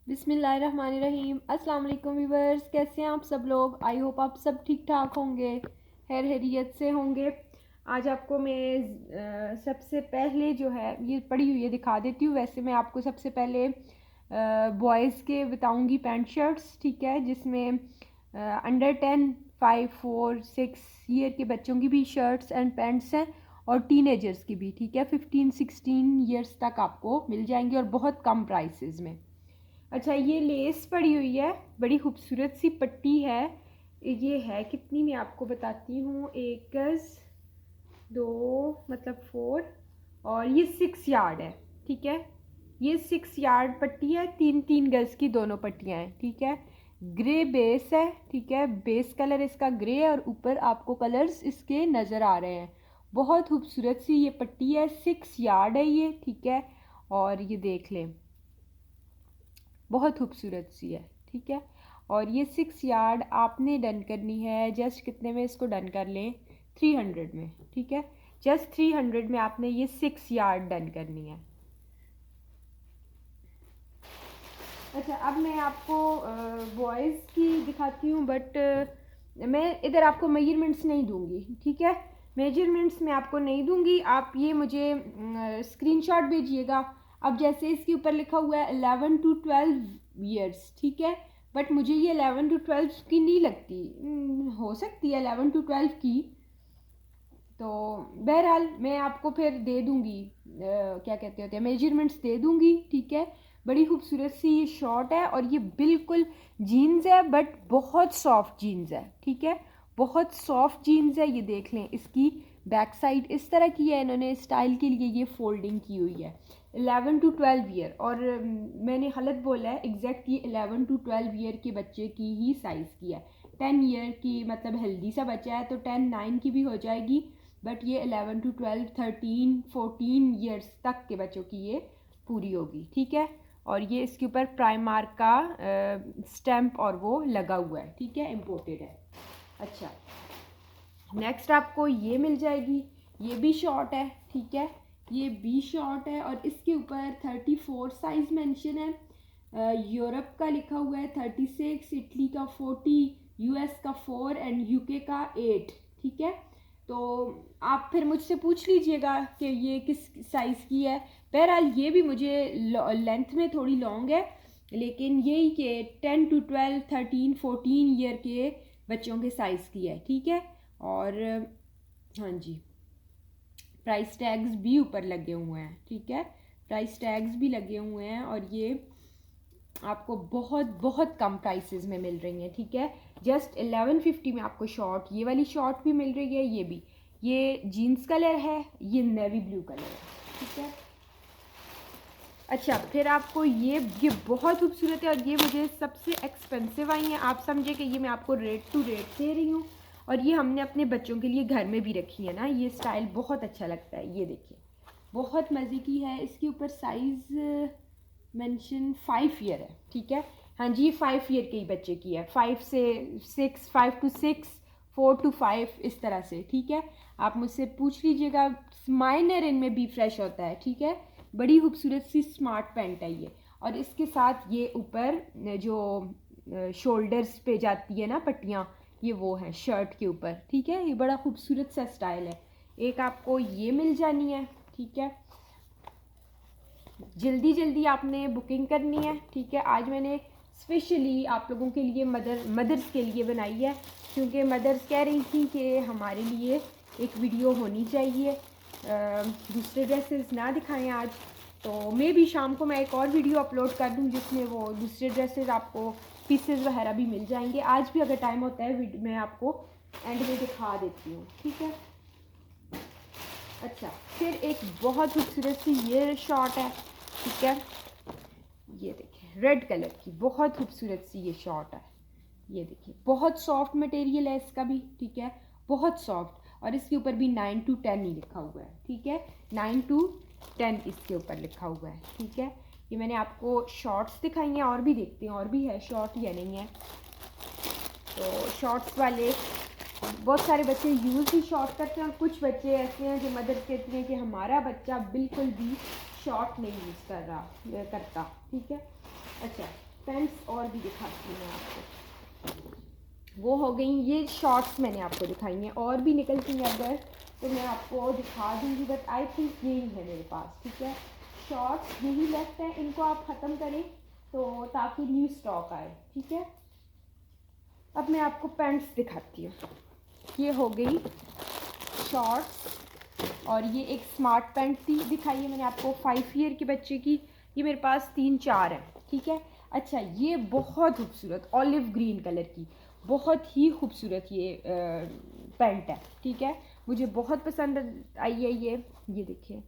बिस्मिल्लाहिर्रहमानिर्रहीम। अस्सलाम वालेकुम व्यूवर्स, कैसे हैं आप सब लोग। आई होप आप सब ठीक ठाक होंगे, खैर खैरियत से होंगे। आज आपको मैं सबसे पहले जो है ये पड़ी हुई है दिखा देती हूँ। वैसे मैं आपको सबसे पहले बॉयज़ के बताऊँगी पैंट शर्ट्स, ठीक है, जिसमें अंडर 10, 5, 4, 6 ईयर के बच्चों की भी शर्ट्स एंड पैंट्स हैं और टीनेजर्स की भी, ठीक है, 15-16 ईयर्स तक आपको मिल जाएंगे और बहुत कम प्राइसेस में। अच्छा, ये लेस पड़ी हुई है, बड़ी खूबसूरत सी पट्टी है। ये है कितनी, मैं आपको बताती हूँ, 1 गज 2 मतलब 4, और ये 6 यार्ड है, ठीक है। ये 6 यार्ड पट्टी है, 3-3 गज की दोनों पट्टियाँ हैं, ठीक है। ग्रे बेस है, ठीक है, बेस कलर इसका ग्रे है और ऊपर आपको कलर्स इसके नज़र आ रहे हैं। बहुत खूबसूरत सी ये पट्टी है, 6 यार्ड है ये, ठीक है। और ये देख लें, बहुत खूबसूरत सी है, ठीक है। और ये 6 यार्ड आपने डन करनी है जस्ट कितने में, इसको डन कर लें 300 में, ठीक है। जस्ट 300 में आपने ये 6 यार्ड डन करनी है। अच्छा, अब मैं आपको बॉयज़ की दिखाती हूँ, बट मैं इधर आपको मेजरमेंट्स नहीं दूंगी, ठीक है। मेजरमेंट्स मैं आपको नहीं दूंगी, आप ये मुझे स्क्रीनशॉट भेजिएगा। अब जैसे इसके ऊपर लिखा हुआ है 11 to 12 ईयर्स, ठीक है, बट मुझे ये 11 to 12 की नहीं लगती। हो सकती है 11 to 12 की, तो बहरहाल मैं आपको फिर दे दूंगी क्या कहते होते हैं, मेजरमेंट्स दे दूंगी, ठीक है। बड़ी खूबसूरत सी ये शॉर्ट है और ये बिल्कुल जीन्स है, बट बहुत सॉफ्ट जीन्स है, ठीक है, बहुत सॉफ्ट जीन्स है। ये देख लें, इसकी बैक साइड इस तरह की है, इन्होंने स्टाइल के लिए ये फोल्डिंग की हुई है। 11 to 12 ईयर, और मैंने गलत बोला है, एग्जैक्ट ये 11 to 12 ईयर के बच्चे की ही साइज़ की है। 10 ईयर की मतलब हेल्दी सा बच्चा है तो 10, 9 की भी हो जाएगी, बट ये 11 to 12, 13, 14 ईयर्स तक के बच्चों की ये पूरी होगी, ठीक है। और ये इसके ऊपर प्राइमार्क का स्टैम्प और वो लगा हुआ है, ठीक है, इम्पोर्टेड है। अच्छा, नेक्स्ट आपको ये मिल जाएगी, ये भी शॉर्ट है, ठीक है, ये भी शॉर्ट है और इसके ऊपर 34 साइज मेंशन है। यूरोप का लिखा हुआ है 36, इटली का 40, यूएस का 4 एंड यूके का 8, ठीक है। तो आप फिर मुझसे पूछ लीजिएगा कि ये किस साइज़ की है। बहरहाल ये भी मुझे लेंथ में थोड़ी लॉन्ग है, लेकिन यही कि 10 to 12, 13, 14 ईयर के बच्चों के साइज़ की है, ठीक है। और हाँ जी, प्राइस टैग्स भी ऊपर लगे हुए हैं, ठीक है, प्राइस टैग्स भी लगे हुए हैं और ये आपको बहुत बहुत कम प्राइसेस में मिल रही हैं, ठीक है। जस्ट 1150 में आपको शॉर्ट, ये वाली शॉर्ट भी मिल रही है, ये भी, ये जीन्स कलर है, ये नेवी ब्लू कलर है, ठीक है। अच्छा, फिर आपको ये बहुत खूबसूरत है और ये मुझे सबसे एक्सपेंसिव आई हैं। आप समझे कि ये मैं आपको रेट टू रेट दे रही हूँ और ये हमने अपने बच्चों के लिए घर में भी रखी है ना। ये स्टाइल बहुत अच्छा लगता है, ये देखिए, बहुत मज़े की है। इसके ऊपर साइज़ मेंशन 5 ईयर है, ठीक है। हाँ जी, ये 5 ईयर के ही बच्चे की है, 5 से 6, 5 to 6, 4 to 5 इस तरह से, ठीक है। आप मुझसे पूछ लीजिएगा, माइनर इनमें भी फ्रेश होता है, ठीक है। बड़ी खूबसूरत सी स्मार्ट पैंट है ये, और इसके साथ ये ऊपर जो शोल्डर्स पे जाती है ना पट्टियाँ, ये वो है शर्ट के ऊपर, ठीक है। ये बड़ा खूबसूरत सा स्टाइल है। एक आपको ये मिल जानी है, ठीक है। जल्दी जल्दी आपने बुकिंग करनी है, ठीक है। आज मैंने स्पेशली आप लोगों के लिए मदर्स के लिए बनाई है, क्योंकि मदर्स कह रही थी कि हमारे लिए एक वीडियो होनी चाहिए, दूसरे ड्रेसेस ना दिखाएं आज। तो मे भी शाम को मैं एक और वीडियो अपलोड कर दूं जिसमें वो दूसरे ड्रेसेस आपको पीसेस वगैरह भी मिल जाएंगे। आज भी अगर टाइम होता है मैं आपको एंड में दिखा देती हूँ, ठीक है। अच्छा, फिर एक बहुत खूबसूरत सी ये शॉर्ट है, ठीक है, ये देखिए, रेड कलर की बहुत खूबसूरत सी ये शॉर्ट है। ये देखिए, बहुत सॉफ्ट मटेरियल है इसका भी, ठीक है, बहुत सॉफ्ट। और इसके ऊपर भी 9 to 10 ही लिखा हुआ है, ठीक है, 9 to 10 इसके ऊपर लिखा हुआ है, ठीक है। ये मैंने आपको शॉर्ट्स दिखाई हैं, और भी देखते हैं और भी है शॉर्ट या नहीं है। तो शॉर्ट्स वाले बहुत सारे बच्चे यूज़ ही शॉर्ट करते हैं और कुछ बच्चे ऐसे हैं जो मदद कहती हैं कि हमारा बच्चा बिल्कुल भी शॉर्ट नहीं यूज़ करता, ठीक है। अच्छा, पैंट्स और भी दिखाती हूँ मैं आपको। वो हो गई ये शॉर्ट्स मैंने आपको दिखाई हैं, और भी निकलती हैं अगर तो मैं आपको दिखा दूँगी, बट आई थिंक यही है मेरे पास, ठीक है। शॉर्ट्स यही लेफ्ट है, इनको आप ख़त्म करें तो ताकि न्यू स्टॉक आए, ठीक है। अब मैं आपको पैंट्स दिखाती हूँ। ये हो गई शॉर्ट्स, और ये एक स्मार्ट पैंट थी दिखाई है मैंने आपको 5 ईयर के बच्चे की। ये मेरे पास 3-4 है, ठीक है। अच्छा, ये बहुत खूबसूरत ऑलिव ग्रीन कलर की बहुत ही खूबसूरत ये पैंट है, ठीक है। मुझे बहुत पसंद आई है ये देखिए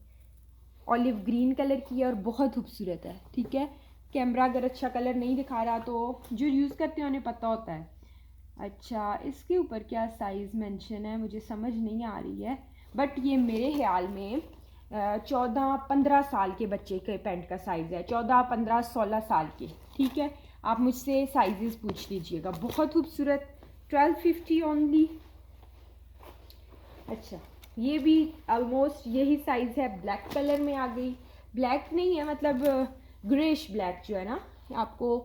ऑलिव ग्रीन कलर की है और बहुत खूबसूरत है, ठीक है। कैमरा अगर अच्छा कलर नहीं दिखा रहा तो जो यूज़ करते हैं उन्हें पता होता है। अच्छा, इसके ऊपर क्या साइज़ मेंशन है मुझे समझ नहीं आ रही है, बट ये मेरे ख्याल में 14-15 साल के बच्चे के पैंट का साइज़ है, 14-15-16 साल के, ठीक है। आप मुझसे साइजेस पूछ लीजिएगा, बहुत खूबसूरत, 1250 ओनली। अच्छा, ये भी ऑलमोस्ट यही साइज़ है, ब्लैक कलर में आ गई। ब्लैक नहीं है, मतलब ग्रेश ब्लैक जो है ना, आपको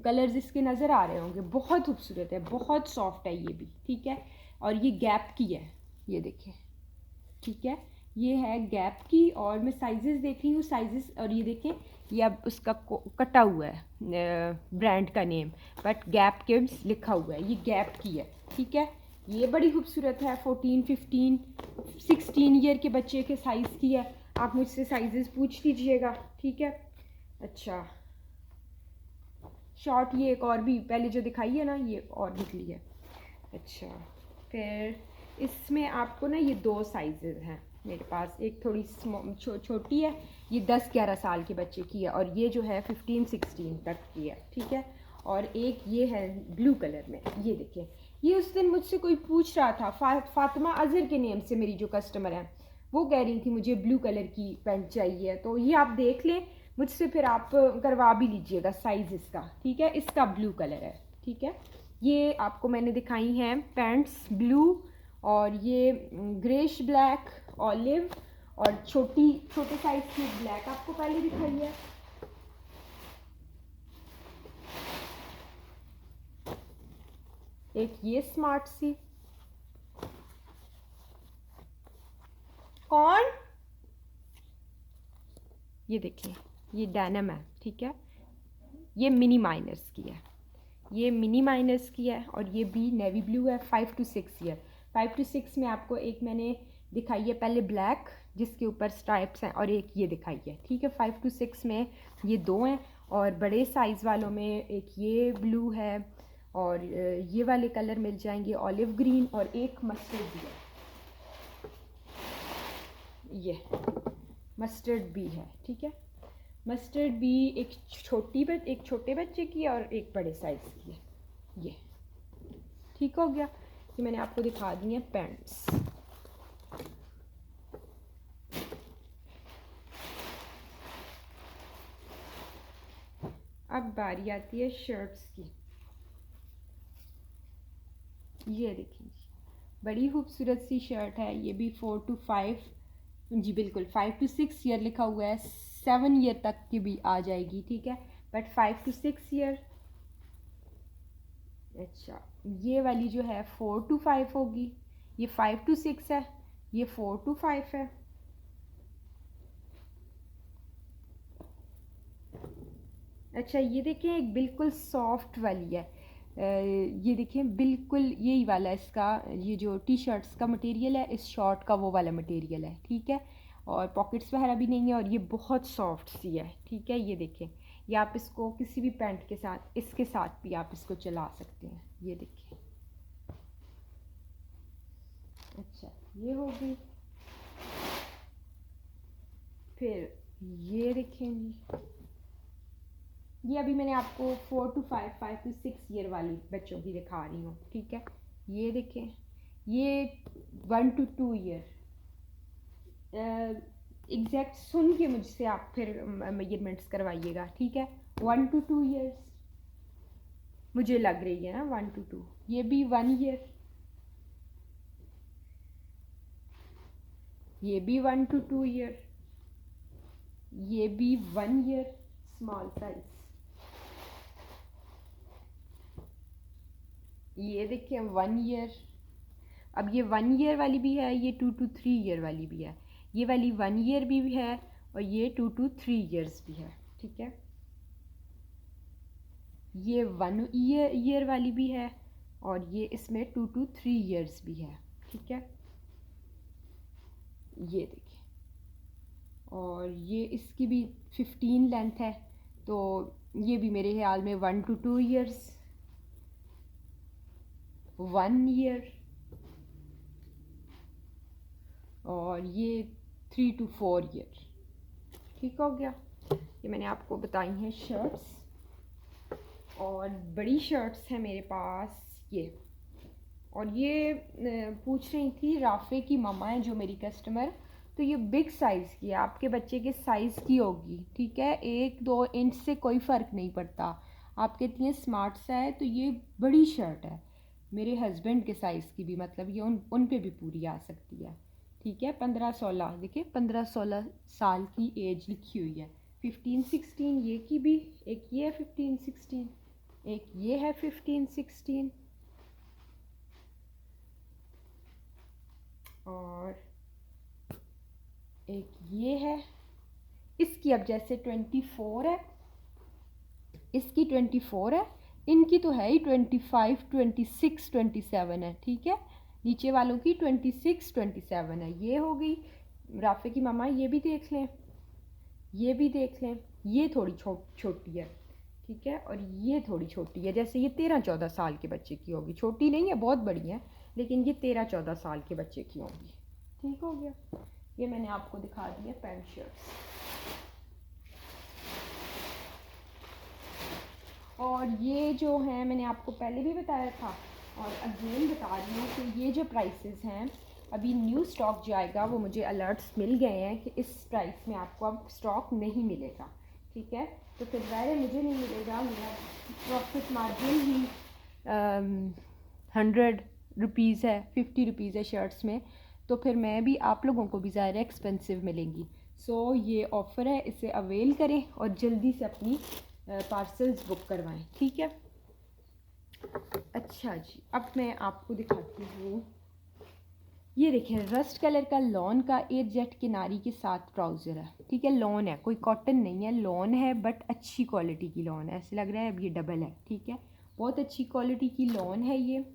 कलर्स इसके नज़र आ रहे होंगे, बहुत खूबसूरत है, बहुत सॉफ्ट है ये भी, ठीक है। और ये गैप की है, ये देखिए, ठीक है। ये है गैप की, और मैं साइजेस देख रही हूँ साइजेस, और ये देखें ये अब उसका कटा हुआ है ब्रांड का नेम, बट गैप किड्स लिखा हुआ है, ये गैप की है, ठीक है। ये बड़ी खूबसूरत है, 14-15-16 ईयर के बच्चे के साइज़ की है। आप मुझसे साइजेस पूछ लीजिएगा, ठीक है। अच्छा, शॉर्ट ये एक और भी पहले जो दिखाई है ना, ये और निकली है। अच्छा, फिर इसमें आपको ना ये 2 साइजेस हैं मेरे पास, एक थोड़ी छोटी है, ये 10-11 साल के बच्चे की है, और ये जो है 15-16 तक की है, ठीक है। और एक ये है ब्लू कलर में, ये देखिए। ये उस दिन मुझसे कोई पूछ रहा था, फातिमा अज़हर के नेम से मेरी जो कस्टमर है, वो कह रही थी मुझे ब्लू कलर की पैंट चाहिए, तो ये आप देख लें मुझसे, फिर आप करवा भी लीजिएगा साइज़ इसका, ठीक है। इसका ब्लू कलर है, ठीक है। ये आपको मैंने दिखाई हैं पैंट्स ब्लू, और ये ग्रेश ब्लैक, ऑलिव, और छोटे साइज़ की ब्लैक आपको पहले दिखाई है। एक ये स्मार्ट सी, कौन, ये देखिए ये डेनिम है, ठीक है। ये मिनी माइनर्स की है, ये मिनी माइनर्स की है, और ये भी नेवी ब्लू है, 5 to 6 ईयर। 5 to 6 में आपको एक मैंने दिखाई है पहले ब्लैक जिसके ऊपर स्ट्राइप्स हैं, और एक ये दिखाई है, ठीक है। 5 to 6 में ये 2 हैं, और बड़े साइज़ वालों में एक ये ब्लू है, और ये वाले कलर मिल जाएंगे ऑलिव ग्रीन, और एक मस्टर्ड भी है, ये मस्टर्ड भी है, ठीक है। मस्टर्ड भी एक छोटे बच्चे की है और एक बड़े साइज़ की है, ये ठीक हो गया। ये मैंने आपको दिखा दी हैं पैंट्स। अब बारी आती है शर्ट्स की। ये देखिए बड़ी खूबसूरत सी शर्ट है, ये भी 4 to 5, जी बिल्कुल 5 to 6 ईयर लिखा हुआ है, 7 ईयर तक की भी आ जाएगी, ठीक है, बट 5 to 6 ईयर। अच्छा, ये वाली जो है 4 to 5 होगी, ये 5 to 6 है, ये 4 to 5 है। अच्छा, ये देखें एक बिल्कुल सॉफ्ट वाली है, ये देखें बिल्कुल यही वाला इसका, ये जो टी शर्ट्स का मटेरियल है इस शॉर्ट का वो वाला मटेरियल है, ठीक है। और पॉकेट्स वगैरह भी नहीं है, और ये बहुत सॉफ्ट सी है, ठीक है। ये देखें, ये आप इसको किसी भी पैंट के साथ, इसके साथ भी आप इसको चला सकते हैं, ये देखिए। अच्छा, ये होगी, फिर ये देखेंगी, ये अभी मैंने आपको 4 to 5, 5 to 6 ईयर वाली बच्चों की दिखा रही हूँ, ठीक है। ये देखें, ये 1 to 2 ईयर, एग्जैक्ट सुन के मुझसे आप फिर मेजरमेंट्स करवाइएगा, ठीक है। 1 to 2 ईयर्स मुझे लग रही है ना, 1 to 2, ये भी 1 ईयर, ये भी 1 to 2 ईयर, ये भी 1 ईयर स्मॉल साइज, ये देखिए 1 ईयर। अब ये 1 ईयर वाली भी है, ये 2 to 3 ईयर वाली भी है, ये वाली 1 ईयर भी है और ये 2 to 3 ईयर्स भी है। ठीक है, ये 1 ईयर वाली भी है और ये इसमें 2 to 3 ईयर्स भी है। ठीक है, ये देखिए, और ये इसकी भी 15 लेंथ है, तो ये भी मेरे ख्याल में 1 to 2 ईयर्स, 1 ईयर, और ये 3 to 4 ईयर। ठीक हो गया, ये मैंने आपको बताई हैं शर्ट्स। और बड़ी शर्ट्स हैं मेरे पास ये, और ये पूछ रही थी राफ़े की मम्मा है जो मेरी कस्टमर, तो ये बिग साइज़ की है, आपके बच्चे के साइज़ की होगी। ठीक है, 1-2 इंच से कोई फ़र्क नहीं पड़ता, आपके इतने स्मार्ट सा है, तो ये बड़ी शर्ट है मेरे हस्बैंड के साइज़ की भी, मतलब ये उन पे भी पूरी आ सकती है। ठीक है, 15-16, देखिए 15-16 साल की एज लिखी हुई है। 15-16 ये की भी, एक ये है 15-16, एक ये है 15-16, और एक ये है। इसकी अब जैसे 24 है, इसकी 24 है, इनकी तो है ही 25, 26, 27 है। ठीक है, नीचे वालों की 26, 27 है। ये हो गई राफ़े की मामा, ये भी देख लें, ये भी देख लें, ये थोड़ी छोटी है। ठीक है, और ये थोड़ी छोटी है, जैसे ये 13-14 साल के बच्चे की होगी, छोटी नहीं है, बहुत बड़ी है, लेकिन ये 13-14 साल के बच्चे की होगी। ठीक हो गया, ये मैंने आपको दिखा दिया पैंट शर्ट्स। और ये जो है मैंने आपको पहले भी बताया था और अगेन बता रही हूँ कि ये जो प्राइसेस हैं, अभी न्यू स्टॉक जो आएगा वो मुझे अलर्ट्स मिल गए हैं कि इस प्राइस में आपको अब स्टॉक नहीं मिलेगा। ठीक है, तो फिर ज़ाहिर मुझे नहीं मिलेगा, मेरा प्रॉफिट मार्जिन ही 100 रुपीज़ है, 50 रुपीज़ है शर्ट्स में, तो फिर मैं भी आप लोगों को भी ज़ाहिर एक्सपेंसिव मिलेंगी। सो ये ऑफ़र है, इसे अवेल करें और जल्दी से अपनी पार्सल्स बुक करवाएं। ठीक है, अच्छा जी, अब मैं आपको दिखाती हूँ, ये देखें रस्ट कलर का लॉन का 8 जेट किनारी के साथ ट्राउज़र है। ठीक है, लॉन है, कोई कॉटन नहीं है, लॉन है, बट अच्छी क्वालिटी की लॉन है, ऐसे लग रहा है अब ये डबल है। ठीक है, बहुत अच्छी क्वालिटी की लॉन है ये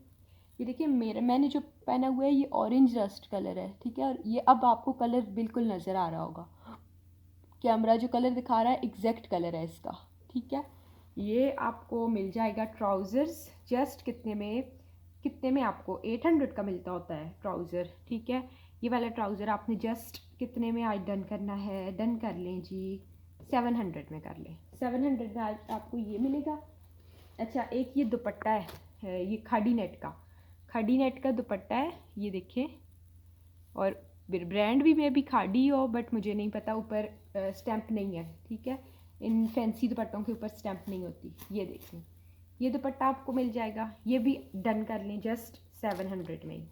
देखिए, मैंने जो पहना हुआ है ये ऑरेंज रस्ट कलर है। ठीक है, और ये अब आपको कलर बिल्कुल नज़र आ रहा होगा, कैमरा जो कलर दिखा रहा है एग्जैक्ट कलर है इसका। ठीक है, ये आपको मिल जाएगा ट्राउज़र्स जस्ट कितने में आपको 800 का मिलता होता है ट्राउज़र। ठीक है, ये वाला ट्राउज़र आपने जस्ट कितने में आज डन करना है, डन कर लें जी, 700 में कर लें, 700 में आज आपको ये मिलेगा। अच्छा, एक ये दुपट्टा है ये खाड़ी नेट का दुपट्टा है, ये देखें, और ब्रांड भी मे भी खाड़ी हो, बट मुझे नहीं पता, ऊपर स्टैंप नहीं है। ठीक है, इन फैंसी दुपट्टों के ऊपर स्टैंप नहीं होती। ये देखें, ये दुपट्टा आपको मिल जाएगा, ये भी डन कर लें जस्ट 700 में ही,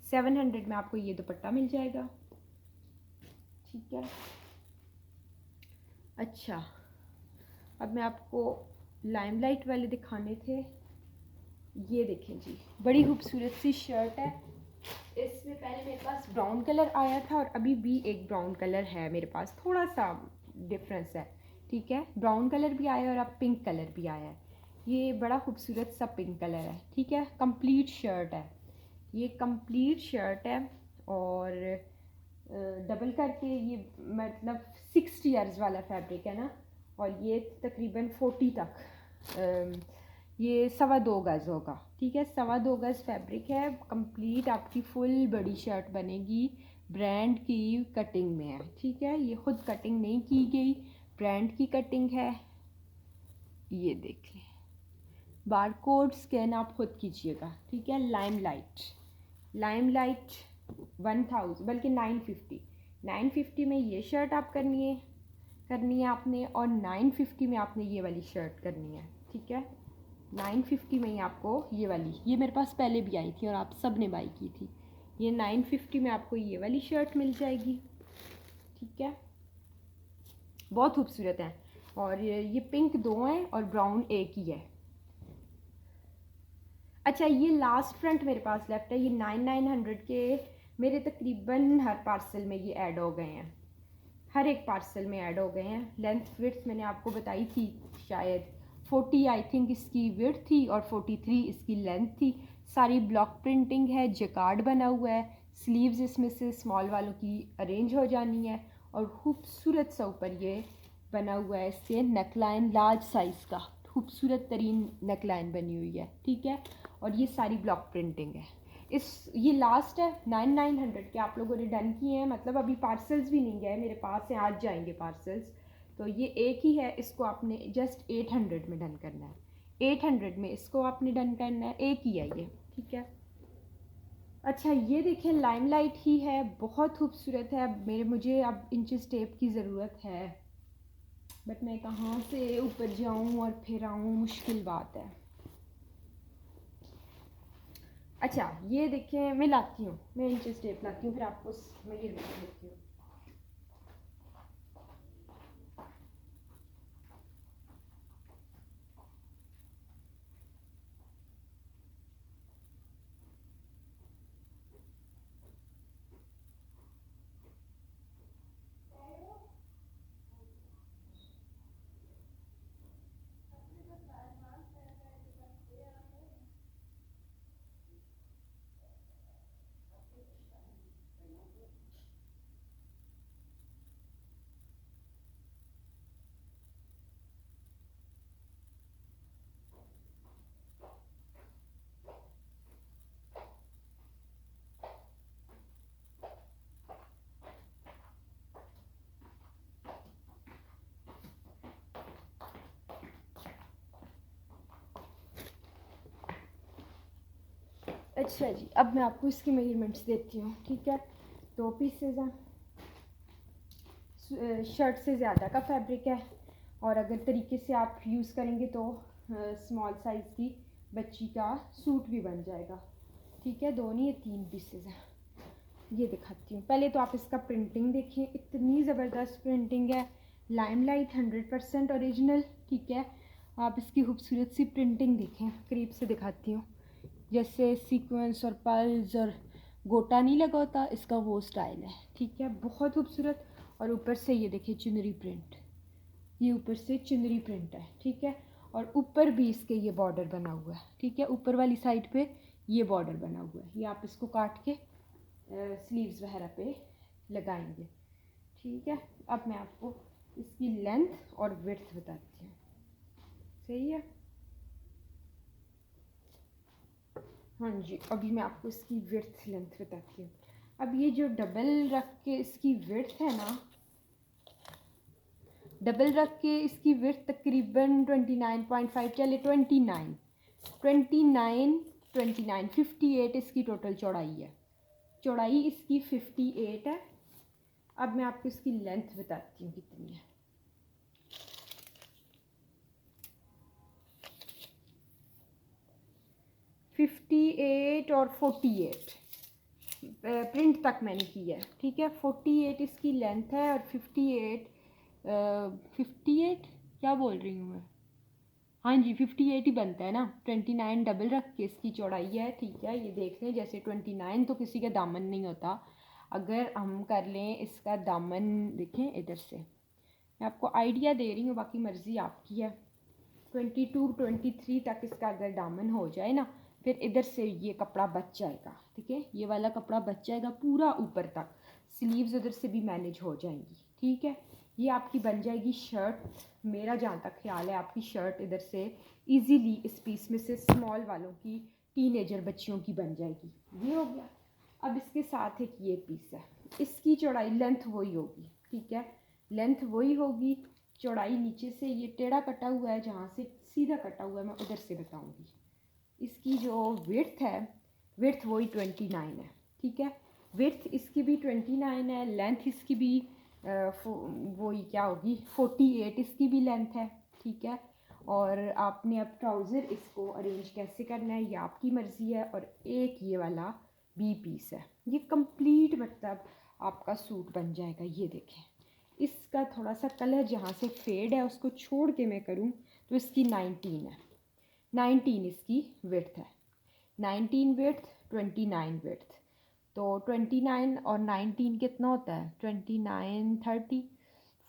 700 में आपको ये दुपट्टा मिल जाएगा। ठीक है, अच्छा, अब मैं आपको लाइमलाइट वाले दिखाने थे, ये देखें जी, बड़ी खूबसूरत सी शर्ट है। इसमें पहले मेरे पास ब्राउन कलर आया था और अभी भी एक ब्राउन कलर है मेरे पास, थोड़ा सा डिफरेंस है। ठीक है, ब्राउन कलर भी आया है और अब पिंक कलर भी आया है, ये बड़ा खूबसूरत सा पिंक कलर है। ठीक है, कंप्लीट शर्ट है, ये कंप्लीट शर्ट है, और डबल करके ये मतलब 6 ईयर्स वाला फैब्रिक है ना, और ये तकरीबन 40 तक, ये 2.25 गज़ होगा। ठीक है, 2.25 गज़ फैब्रिक है, कंप्लीट आपकी फुल बड़ी शर्ट बनेगी, ब्रांड की कटिंग में है। ठीक है, ये खुद कटिंग नहीं की गई, ब्रांड की कटिंग है। ये देख लें, बारकोड स्कैन आप खुद कीजिएगा। ठीक है, लाइमलाइट 1000 बल्कि 950 में ये शर्ट आप करनी है आपने, और 950 में आपने ये वाली शर्ट करनी है। ठीक है, 950 में ही आपको ये वाली, ये मेरे पास पहले भी आई थी और आप सब ने बाई की थी, ये 950 में आपको ये वाली शर्ट मिल जाएगी। ठीक है, बहुत खूबसूरत है, और ये पिंक 2 हैं और ब्राउन एक ही है। अच्छा, ये लास्ट फ्रंट मेरे पास लेफ्ट है, ये 900 के मेरे तकरीबन हर पार्सल में ये ऐड हो गए हैं, हर एक पार्सल में ऐड हो गए हैं। लेंथ विड्थ मैंने आपको बताई थी शायद 40 आई थिंक इसकी विड्थ थी और 43 इसकी लेंथ थी। सारी ब्लॉक प्रिंटिंग है, जकार्ड बना हुआ है, स्लीव्स इसमें से स्मॉल वालों की अरेंज हो जानी है और खूबसूरत सा ऊपर ये बना हुआ है इसके नेकलाइन, लार्ज साइज़ का खूबसूरत तरीन नेकलाइन बनी हुई है, ठीक है। और ये सारी ब्लॉक प्रिंटिंग है। ये लास्ट है 900 के आप लोगों ने डन किए हैं, मतलब अभी पार्सल्स भी नहीं गए मेरे पास से, आज जाएंगे पार्सल्स। तो ये एक ही है, इसको आपने जस्ट 800 में डन करना है, 800 में इसको आपने डन करना है, एक ही है ये, ठीक है। अच्छा, ये देखें लाइमलाइट ही है, बहुत खूबसूरत है। मुझे अब इंचेस टेप की ज़रूरत है, बट मैं कहाँ से ऊपर जाऊँ और फिर आऊँ, मुश्किल बात है। अच्छा, ये देखिए मैं लाती हूँ, मैं इंचेस टेप लाती हूँ, फिर आपको मैं ये देती हूँ। अच्छा जी, अब मैं आपको इसकी मेजरमेंट्स देती हूँ, ठीक है। 2 पीसेज हैं, शर्ट से ज़्यादा का फैब्रिक है, और अगर तरीके से आप यूज़ करेंगे तो स्मॉल साइज़ की बच्ची का सूट भी बन जाएगा, ठीक है। 2 नहीं, ये 3 पीसेज हैं। ये दिखाती हूँ, पहले तो आप इसका प्रिंटिंग देखिए, इतनी ज़बरदस्त प्रिंटिंग है, लाइमलाइट 100% ओरिजिनल, ठीक है। आप इसकी खूबसूरत सी प्रिंटिंग देखें, करीब से दिखाती हूँ, जैसे सीक्वेंस और पल्स और गोटा नहीं लगा होता, इसका वो स्टाइल है, ठीक है, बहुत खूबसूरत। और ऊपर से ये देखिए चुनरी प्रिंट, ये ऊपर से चुनरी प्रिंट है, ठीक है। और ऊपर भी इसके ये बॉर्डर बना हुआ है, ठीक है, ऊपर वाली साइड पे ये बॉर्डर बना हुआ है, ये आप इसको काट के स्लीव्स वगैरह पे लगाएंगे, ठीक है। अब मैं आपको इसकी लेंथ और विड्थ बताती हूँ, सही है। हाँ जी, अभी मैं आपको इसकी विड्थ लेंथ बताती हूँ। अब ये जो डबल रख के इसकी विड्थ है ना, डबल रख के इसकी विड्थ तकरीबन 29.5, चले 29 58 इसकी टोटल चौड़ाई है, चौड़ाई इसकी 58 है। अब मैं आपको इसकी लेंथ बताती हूँ कितनी है। 58 और 48 प्रिंट तक मैंने की है, ठीक है। 48 इसकी लेंथ है और 58 क्या बोल रही हूँ मैं, हाँ जी 58 ही बनता है ना। 29 डबल रख के इसकी चौड़ाई है, ठीक है। ये देख लें, जैसे 29 तो किसी का दामन नहीं होता, अगर हम कर लें इसका दामन, देखें इधर से मैं आपको आइडिया दे रही हूँ, बाकी मर्ज़ी आपकी है। 22 23 तक इसका अगर दामन हो जाए ना, फिर इधर से ये कपड़ा बच जाएगा, ठीक है, ये वाला कपड़ा बच जाएगा पूरा ऊपर तक, स्लीव्स इधर से भी मैनेज हो जाएंगी, ठीक है। ये आपकी बन जाएगी शर्ट, मेरा जहाँ तक ख्याल है आपकी शर्ट इधर से इजीली इस पीस में से स्मॉल वालों की, टीनेजर बच्चियों की बन जाएगी। ये हो गया। अब इसके साथ एक ये पीस है, इसकी चौड़ाई लेंथ वही होगी, ठीक है, लेंथ वही होगी, चौड़ाई नीचे से ये टेढ़ा कटा हुआ है, जहाँ से सीधा कटा हुआ है मैं उधर से बताऊंगी। इसकी जो विड्थ है, विड्थ वही 29 है, ठीक है, विड्थ इसकी भी 29 है, लेंथ इसकी भी वही क्या होगी 48 इसकी भी लेंथ है, ठीक है। और आपने अब ट्राउज़र इसको अरेंज कैसे करना है ये आपकी मर्ज़ी है। और एक ये वाला बी पीस है, ये कंप्लीट मतलब आपका सूट बन जाएगा। ये देखें, इसका थोड़ा सा कलर जहाँ से फेड है उसको छोड़ के मैं करूँ तो इसकी 19 है, 19 इसकी विड्थ है, 19 विड्थ, 29 विड्थ। तो 29 और 19 कितना होता है? 29, 30,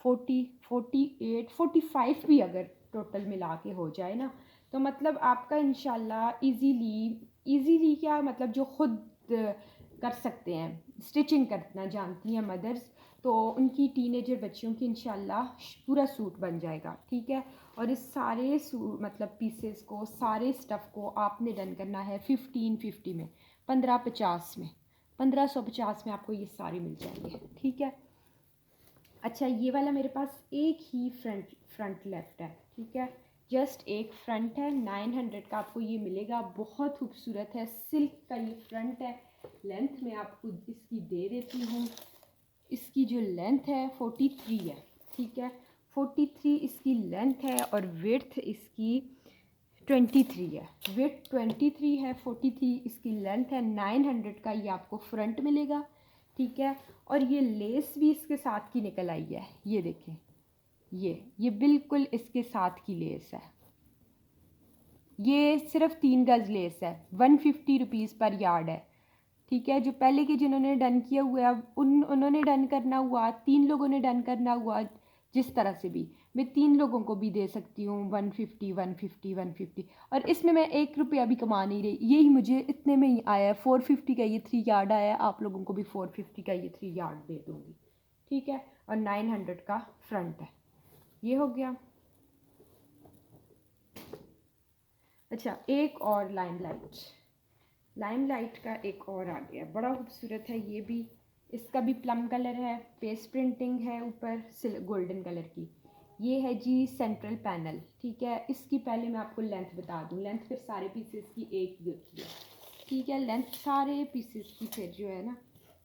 40, 48, 45 भी अगर टोटल मिला के हो जाए ना, तो मतलब आपका इंशाल्लाह इजीली क्या मतलब जो खुद कर सकते हैं, स्टिचिंग करना जानती हैं मदर्स, तो उनकी टीनेजर बच्चियों की इंशाल्लाह पूरा सूट बन जाएगा। ठीक है। और इस सारे मतलब पीसेस को, सारे स्टफ़ को आपने डन करना है 1550 में, 1550 में, 1550 में आपको ये सारे मिल जाएंगे। ठीक है। अच्छा, ये वाला मेरे पास एक ही फ्रंट लेफ्ट है। ठीक है, जस्ट एक फ्रंट है। 900 का आपको ये मिलेगा। बहुत खूबसूरत है, सिल्क का ये फ्रंट है। लेंथ में आपको इसकी दे देती हूँ। इसकी जो लेंथ है 43 है। ठीक है, 43 इसकी लेंथ है और विड्थ इसकी 23 है। विड्थ 23 है, 43 इसकी लेंथ है। 900 का ये आपको फ्रंट मिलेगा। ठीक है, और ये लेस भी इसके साथ की निकल आई है। ये देखें, ये बिल्कुल इसके साथ की लेस है। ये सिर्फ 3 गज लेस है। 150 रुपीज़ पर यार्ड है। ठीक है, जो पहले के जिन्होंने डन किया हुआ है, अब उन्होंने डन करना हुआ, 3 लोगों ने डन करना हुआ, जिस तरह से भी मैं 3 लोगों को भी दे सकती हूँ 150 150 150। और इसमें मैं 1 रुपया भी कमा नहीं रही, यही मुझे इतने में ही आया है। 450 का ये 3 यार्ड आया है, आप लोगों को भी 450 का ये 3 यार्ड दे दूँगी। ठीक है, और 900 का फ्रंट है। ये हो गया। अच्छा, एक और लाइमलाइट का एक और आ गया, बड़ा खूबसूरत है ये भी। इसका भी प्लम कलर है, पेस्ट प्रिंटिंग है ऊपर गोल्डन कलर की। ये है जी सेंट्रल पैनल। ठीक है, इसकी पहले मैं आपको लेंथ बता दूं। लेंथ फिर सारे पीसेस की एक ही होती है। ठीक है, लेंथ सारे पीसेस की फिर जो है ना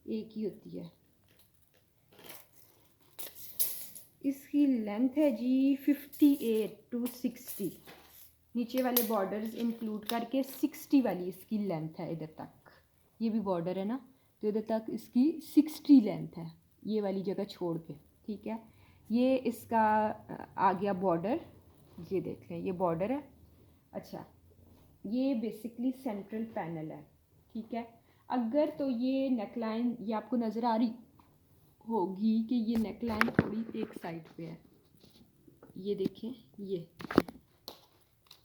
एक ही होती है। इसकी लेंथ है जी 58 to 60। नीचे वाले बॉर्डर्स इंक्लूड करके 60 वाली इसकी लेंथ है। इधर तक ये भी बॉर्डर है ना, तो इधर तक इसकी 60 लेंथ है, ये वाली जगह छोड़ के। ठीक है, ये इसका आ गया बॉर्डर। ये देख लें, ये बॉर्डर है। अच्छा, ये बेसिकली सेंट्रल पैनल है। ठीक है, अगर तो ये नेकलाइन ये आपको नज़र आ रही होगी कि ये नेकलाइन थोड़ी एक साइड पे है। ये देखें, ये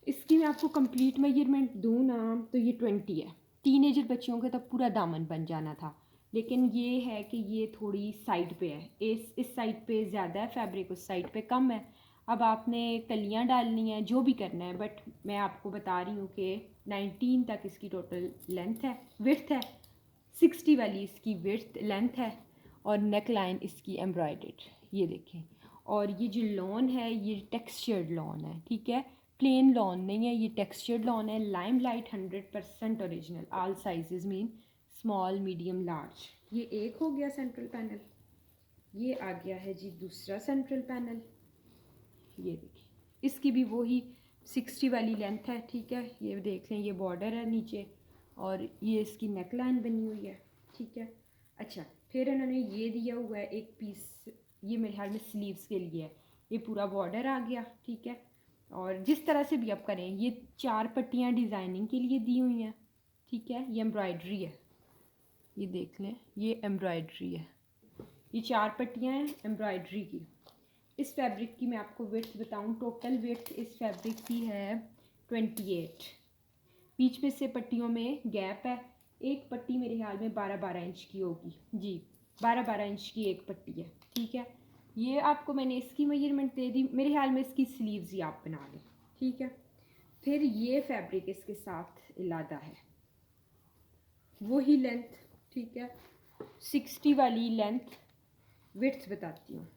इसकी मैं आपको कंप्लीट मेजरमेंट दूँ ना, तो ये 20 है। टीनेजर बच्चियों का तब पूरा दामन बन जाना था, लेकिन ये है कि ये थोड़ी साइड पे है। इस साइड पे ज़्यादा है फैब्रिक, उस साइड पे कम है। अब आपने कलियां डालनी है, जो भी करना है, बट मैं आपको बता रही हूँ कि 19 तक इसकी टोटल लेंथ है, विड्थ है। 60 वाली इसकी विड्थ लेंथ है और नेक लाइन इसकी एम्ब्रॉयडर्ड। ये देखें, और ये जो लॉन है ये टेक्सचर्ड लॉन है। ठीक है, प्लेन लॉन नहीं है, ये टेक्सचर्ड लॉन है। Limelight 100% original, all sizes mean small medium large. ये एक हो गया सेंट्रल पैनल। ये आ गया है जी दूसरा सेंट्रल पैनल। ये देखिए, इसकी भी वही 60 वाली लेंथ है। ठीक है, ये देख लें, ये बॉर्डर है नीचे और ये इसकी नेक लाइन बनी हुई है। ठीक है, अच्छा, फिर इन्होंने ये दिया हुआ है एक पीस, ये मेरे ख्याल में स्लीव्स के लिए है। ये पूरा बॉर्डर आ गया। ठीक है, और जिस तरह से भी आप करें, ये 4 पट्टियाँ डिज़ाइनिंग के लिए दी हुई हैं। ठीक है, ये एम्ब्रॉयडरी है। ये देख लें, ये एम्ब्रॉयडरी है। ये 4 पट्टियाँ हैं एम्ब्रॉयडरी की। इस फैब्रिक की मैं आपको विड्थ बताऊं, टोटल विड्थ इस फैब्रिक की है 28। बीच में से पट्टियों में गैप है। एक पट्टी मेरे ख्याल में 12-12 इंच की होगी जी, 12-12 इंच की एक पट्टी है। ठीक है, ये आपको मैंने इसकी मेजरमेंट दे दी। मेरे ख्याल में इसकी स्लीव्स ही आप बना लें। ठीक है, फिर ये फैब्रिक इसके साथ इलादा है, वही लेंथ। ठीक है, 60 वाली लेंथ विड्थ बताती हूँ।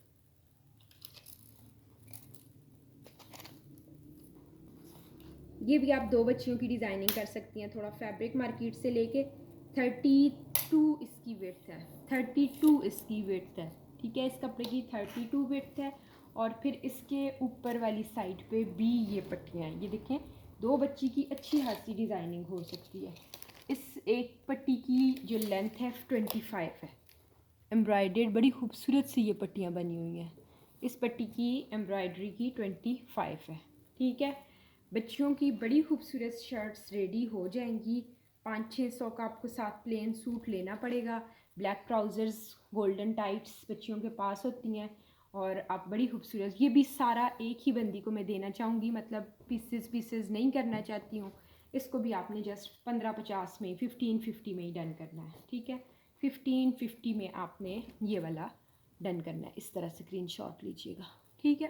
ये भी आप 2 बच्चियों की डिज़ाइनिंग कर सकती हैं। थोड़ा फैब्रिक मार्केट से लेके 32 इसकी विड्थ है, 32 इसकी विड्थ है। ठीक है, इस कपड़े की 32 विड्थ है। और फिर इसके ऊपर वाली साइड पे भी ये पट्टियाँ हैं। ये देखें, 2 बच्ची की अच्छी खासी डिज़ाइनिंग हो सकती है। इस एक पट्टी की जो लेंथ है 25 है। एम्ब्रॉयडर्ड बड़ी खूबसूरत सी ये पट्टियाँ बनी हुई हैं। इस पट्टी की एम्ब्रॉयडरी की 25 है। ठीक है, बच्चियों की बड़ी खूबसूरत शर्ट्स रेडी हो जाएंगी 500-600 का आपको साथ प्लेन सूट लेना पड़ेगा। ब्लैक ट्राउज़र्स, गोल्डन टाइट्स बच्चियों के पास होती हैं और आप बड़ी खूबसूरत, ये भी सारा एक ही बंदी को मैं देना चाहूँगी, मतलब पीसेस नहीं करना चाहती हूँ। इसको भी आपने जस्ट 15-50 में, 15-50 में ही डन करना है, ठीक है। 15-50 में आपने ये वाला डन करना है। इस तरह से स्क्रीनशॉट लीजिएगा, ठीक है।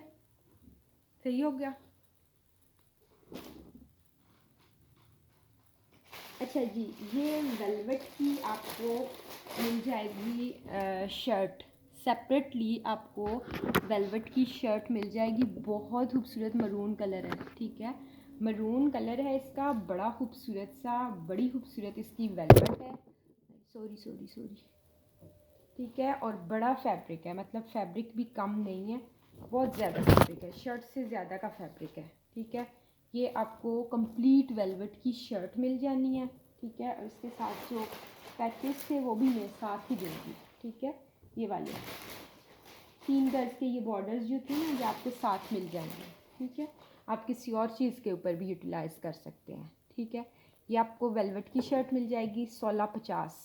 सही हो गया। अच्छा जी, ये वेलवेट की आपको मिल जाएगी शर्ट, सेपरेटली आपको वेलवेट की शर्ट मिल जाएगी। बहुत खूबसूरत मरून कलर है, ठीक है। मरून कलर है इसका, बड़ा खूबसूरत सा, बड़ी खूबसूरत इसकी वेलवेट है। सॉरी, ठीक है। और बड़ा फैब्रिक है, मतलब फैब्रिक भी कम नहीं है, बहुत ज़्यादा फैब्रिक है, शर्ट से ज़्यादा का फैब्रिक है, ठीक है। ये आपको कंप्लीट वेलवेट की शर्ट मिल जानी है, ठीक है। और इसके साथ जो पैकेज थे वो भी मैं साथ ही दूँगी, ठीक है। ये वाले 3 गज के ये बॉर्डर्स जो थे ना, ये आपको साथ मिल जाएंगे, ठीक है। आप किसी और चीज़ के ऊपर भी यूटिलाइज़ कर सकते हैं, ठीक है। ये आपको वेलवेट की शर्ट मिल जाएगी 1650।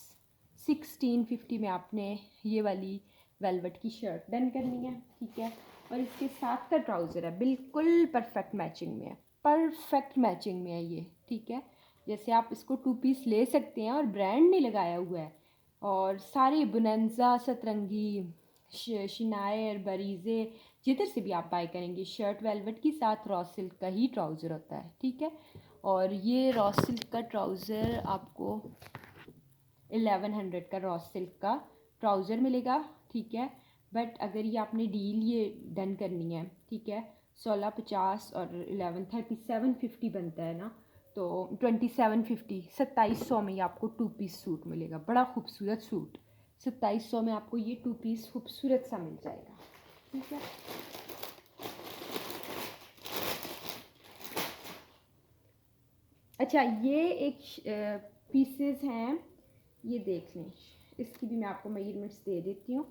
1650 में आपने ये वाली वेलवेट की शर्ट डन करनी है, ठीक है। और इसके साथ का ट्राउज़र है, बिल्कुल परफेक्ट मैचिंग में है, परफेक्ट मैचिंग में है ये, ठीक है। जैसे आप इसको 2 पीस ले सकते हैं और ब्रांड नहीं लगाया हुआ है। और सारे बुनंजा, सतरंगी, शिनायर, बरीज़े, जिधर से भी आप बाय करेंगे, शर्ट वेलवेट की साथ रॉ सिल्क का ही ट्राउज़र होता है, ठीक है। और ये रॉ सिल्क का ट्राउज़र आपको 1100 का रॉ सिल्क का ट्राउज़र मिलेगा, ठीक है। बट अगर ये आपने डील ये डन करनी है, ठीक है, 1650 और 113750 बनता है ना, तो 2750, 2700 में ये आपको 2 पीस सूट मिलेगा, बड़ा खूबसूरत सूट। 2700 में आपको ये 2 पीस खूबसूरत सा मिल जाएगा, ठीक है। अच्छा, ये एक पीसेस हैं, ये देख लें, इसकी भी मैं आपको मेजरमेंट्स दे देती हूँ।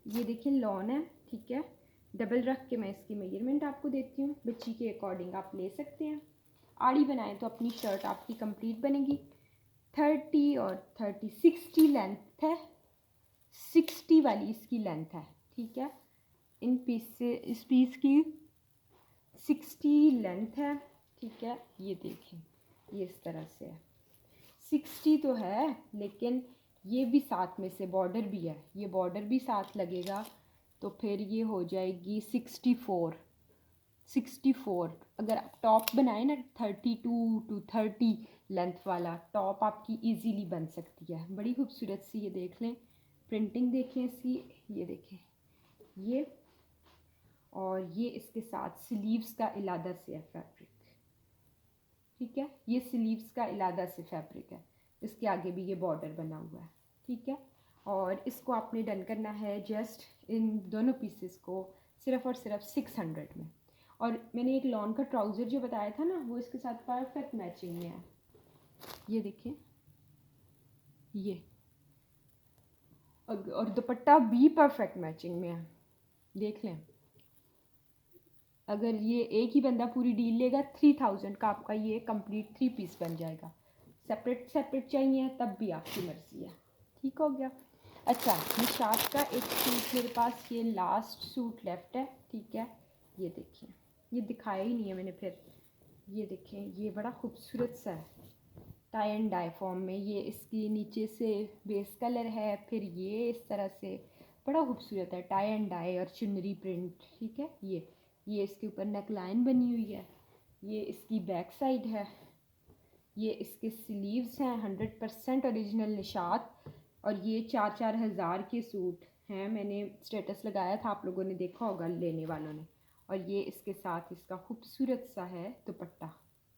ये देखिए लॉन है, ठीक है। डबल रख के मैं इसकी मेजरमेंट आपको देती हूँ, बच्ची के अकॉर्डिंग आप ले सकते हैं। आड़ी बनाएं तो अपनी शर्ट आपकी कंप्लीट बनेगी। 30 और 30, 60 लेंथ है, 60 वाली इसकी लेंथ है, ठीक है। इन पीस से इस पीस की 60 लेंथ है, ठीक है। ये देखें, ये इस तरह से है, 60 तो है, लेकिन ये भी साथ में से बॉर्डर भी है, ये बॉर्डर भी साथ लगेगा, तो फिर ये हो जाएगी 64। 64 अगर आप टॉप बनाए ना 32 to 30 लेंथ वाला टॉप आपकी इजीली बन सकती है। बड़ी खूबसूरत सी, ये देख लें, प्रिंटिंग देखें इसकी, ये देखें ये, और ये इसके साथ स्लीव्स का इलादा से है फैब्रिक, ठीक है। ये स्लीव्स का इलादा से फैब्रिक है, इसके आगे भी ये बॉर्डर बना हुआ है, ठीक है। और इसको आपने डन करना है जस्ट इन दोनों पीसेस को सिर्फ़ और सिर्फ 600 में। और मैंने एक लॉन का ट्राउज़र जो बताया था ना, वो इसके साथ परफेक्ट मैचिंग में है, ये देखिए ये, और दुपट्टा भी परफेक्ट मैचिंग में है, देख लें। अगर ये एक ही बंदा पूरी डील लेगा 3000 का आपका ये कंप्लीट 3 पीस बन जाएगा। सेपरेट सेपरेट चाहिए तब भी आपकी मर्ज़ी है, ठीक हो गया। अच्छा, निशात का एक सूट मेरे पास, ये लास्ट सूट लेफ्ट है, ठीक है। ये देखिए, ये दिखाया ही नहीं है मैंने, फिर ये देखें, ये बड़ा खूबसूरत सा है, टाई एंड डाई फॉर्म में। ये इसकी नीचे से बेस कलर है, फिर ये इस तरह से बड़ा खूबसूरत है, टाई एंड डाई और चुनरी प्रिंट, ठीक है। ये इसके ऊपर नेक लाइन बनी हुई है, ये इसकी बैक साइड है, ये इसके स्लीव्स हैं 100% ओरिजिनल निशात। और ये 4-4 हज़ार के सूट हैं, मैंने स्टेटस लगाया था, आप लोगों ने देखा होगा लेने वालों ने। और ये इसके साथ इसका खूबसूरत सा है दुपट्टा,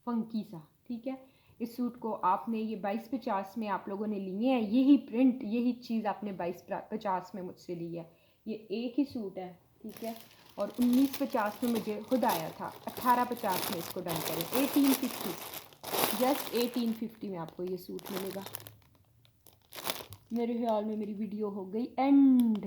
फंकी सा, ठीक है। इस सूट को आपने ये 2250 में आप लोगों ने लिए हैं, यही प्रिंट, यही चीज़ आपने 2250 में मुझसे ली है। ये एक ही सूट है, ठीक है। और 1950 में मुझे खुद आया था, 1850 में इसको डन करें, 1850, जस्ट 1850 में आपको ये सूट मिलेगा। मेरे ख्याल में मेरी वीडियो हो गई एंड।